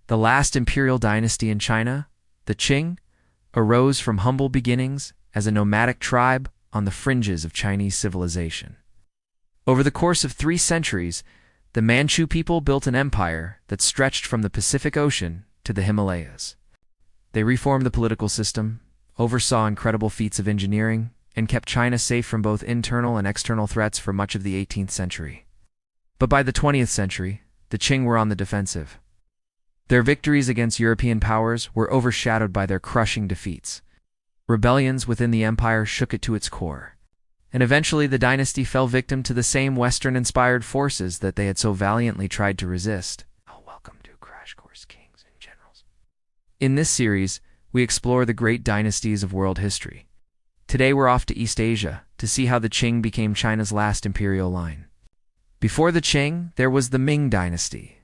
The last imperial dynasty in China, the Qing, arose from humble beginnings as a nomadic tribe on the fringes of Chinese civilization. Over the course of 3 centuries, the Manchu people built an empire that stretched from the Pacific Ocean to the Himalayas. They reformed the political system, oversaw incredible feats of engineering, and kept China safe from both internal and external threats for much of the 18th century. But by the 20th century, the Qing were on the defensive. Their victories against European powers were overshadowed by their crushing defeats. Rebellions within the empire shook it to its core. And eventually the dynasty fell victim to the same Western-inspired forces that they had so valiantly tried to resist. Oh, welcome to Crash Course Kings and Generals. In this series, we explore the great dynasties of world history. Today we're off to East Asia to see how the Qing became China's last imperial line. Before the Qing, there was the Ming Dynasty,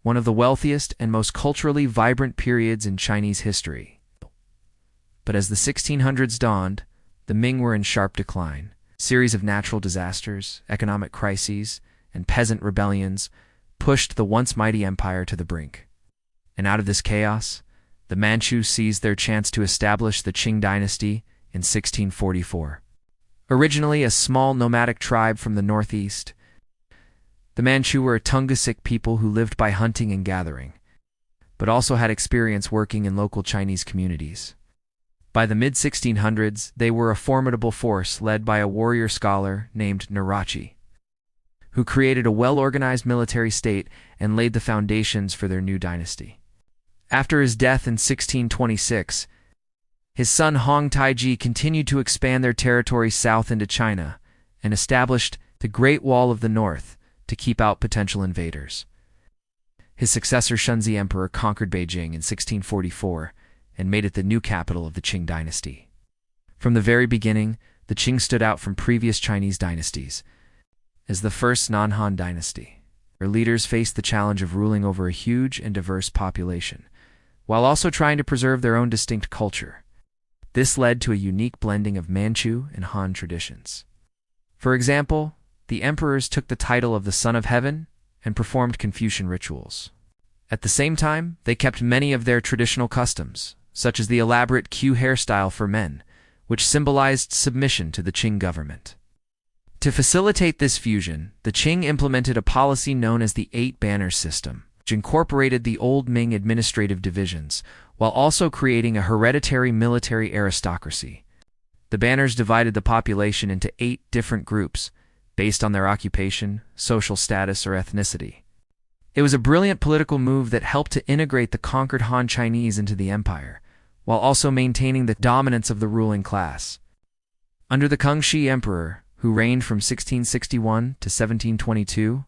one of the wealthiest and most culturally vibrant periods in Chinese history. But as the 1600s dawned, the Ming were in sharp decline. A series of natural disasters, economic crises, and peasant rebellions pushed the once mighty empire to the brink. And out of this chaos, the Manchu seized their chance to establish the Qing Dynasty in 1644. Originally a small nomadic tribe from the northeast, the Manchu were a Tungusic people who lived by hunting and gathering, but also had experience working in local Chinese communities. By the mid-1600s, they were a formidable force led by a warrior scholar named Narachi, who created a well-organized military state and laid the foundations for their new dynasty. After his death in 1626, his son Hong Taiji continued to expand their territory south into China and established the Great Wall of the North to keep out potential invaders. His successor Shunzi Emperor conquered Beijing in 1644 and made it the new capital of the Qing Dynasty. From the very beginning, the Qing stood out from previous Chinese dynasties as the first non-Han dynasty. Their leaders faced the challenge of ruling over a huge and diverse population, while also trying to preserve their own distinct culture. This led to a unique blending of Manchu and Han traditions. For example, the emperors took the title of the Son of Heaven and performed Confucian rituals. At the same time, they kept many of their traditional customs, such as the elaborate queue hairstyle for men, which symbolized submission to the Qing government. To facilitate this fusion, the Qing implemented a policy known as the 8 Banners system, which incorporated the old Ming administrative divisions, while also creating a hereditary military aristocracy. The banners divided the population into 8 different groups, based on their occupation, social status, or ethnicity. It was a brilliant political move that helped to integrate the conquered Han Chinese into the empire, while also maintaining the dominance of the ruling class. Under the Kangxi Emperor, who reigned from 1661 to 1722,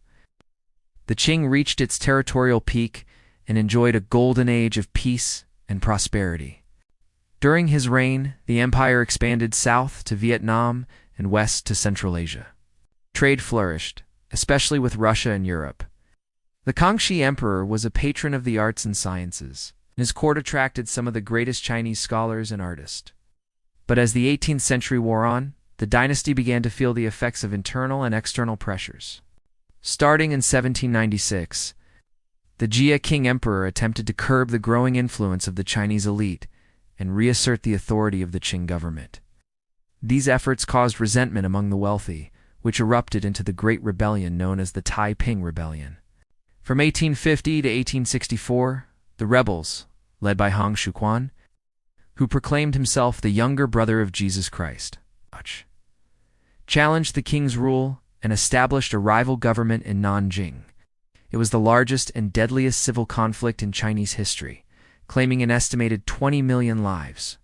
the Qing reached its territorial peak and enjoyed a golden age of peace and prosperity. During his reign, the empire expanded south to Vietnam and west to Central Asia. Trade flourished, especially with Russia and Europe. The Kangxi Emperor was a patron of the arts and sciences, and his court attracted some of the greatest Chinese scholars and artists. But as the 18th century wore on, the dynasty began to feel the effects of internal and external pressures. Starting in 1796, the Jia Qing Emperor attempted to curb the growing influence of the Chinese elite and reassert the authority of the Qing government. These efforts caused resentment among the wealthy, which erupted into the Great Rebellion known as the Taiping Rebellion. From 1850 to 1864, the rebels, led by Hong Xiuquan, who proclaimed himself the younger brother of Jesus Christ, challenged the king's rule and established a rival government in Nanjing. It was the largest and deadliest civil conflict in Chinese history, claiming an estimated 20 million lives.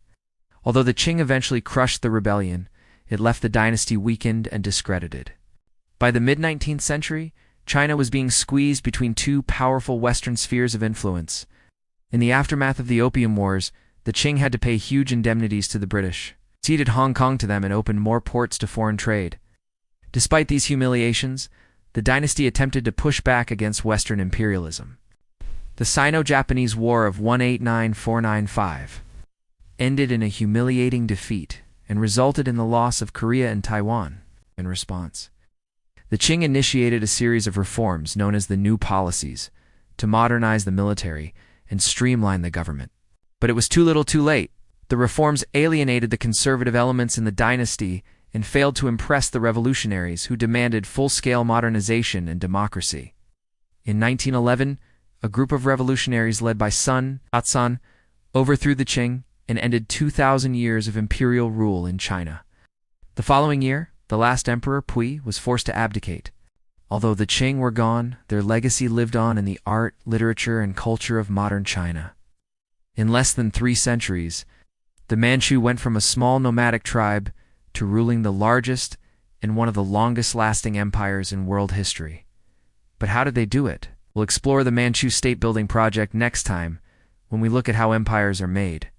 Although the Qing eventually crushed the rebellion, it left the dynasty weakened and discredited. By the mid-19th century, China was being squeezed between 2 powerful Western spheres of influence. In the aftermath of the Opium Wars, the Qing had to pay huge indemnities to the British, ceded Hong Kong to them, and opened more ports to foreign trade. Despite these humiliations, the dynasty attempted to push back against Western imperialism. The Sino-Japanese War of 1894-95 ended in a humiliating defeat and resulted in the loss of Korea and Taiwan. In response, the Qing initiated a series of reforms known as the New Policies to modernize the military and streamline the government. But it was too little too late. The reforms alienated the conservative elements in the dynasty and failed to impress the revolutionaries who demanded full-scale modernization and democracy. In 1911, a group of revolutionaries led by Sun Yat-sen overthrew the Qing and ended 2,000 years of imperial rule in China. The following year, the last emperor, Pui, was forced to abdicate. Although the Qing were gone, their legacy lived on in the art, literature, and culture of modern China. In less than 3 centuries, the Manchu went from a small nomadic tribe to ruling the largest and one of the longest-lasting empires in world history. But how did they do it? We'll explore the Manchu state-building project next time when we look at how empires are made.